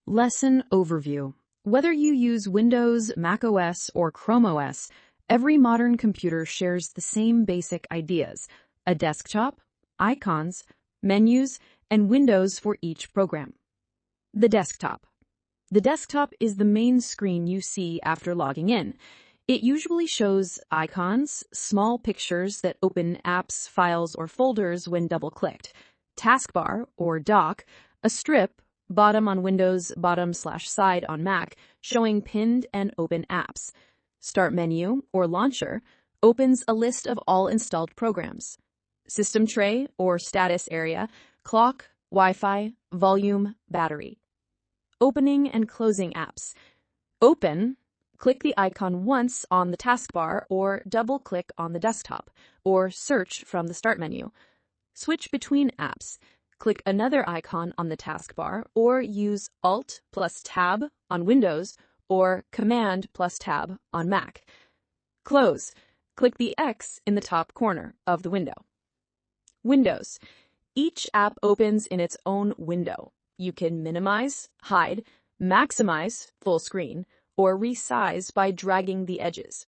Lesson Overview. Whether you use Windows, macOS, or ChromeOS, every modern computer shares the same basic ideas: a desktop, icons, menus, and windows for each program. The desktop. The desktop is the main screen you see after logging in. It usually shows icons, small pictures that open apps, files, or folders when double-clicked, taskbar or dock, a strip, bottom on Windows, bottom/side on Mac, showing pinned and open apps. Start menu or launcher opens a list of all installed programs. System tray or status area, clock, Wi-Fi, volume, battery. Opening and closing apps. Open, click the icon once on the taskbar or double-click on the desktop, or search from the start menu. Switch between apps. Click another icon on the taskbar or use Alt plus Tab on Windows or Command plus Tab on Mac. Close. Click the X in the top corner of the window. Windows. Each app opens in its own window. You can minimize, hide, maximize full screen, or resize by dragging the edges.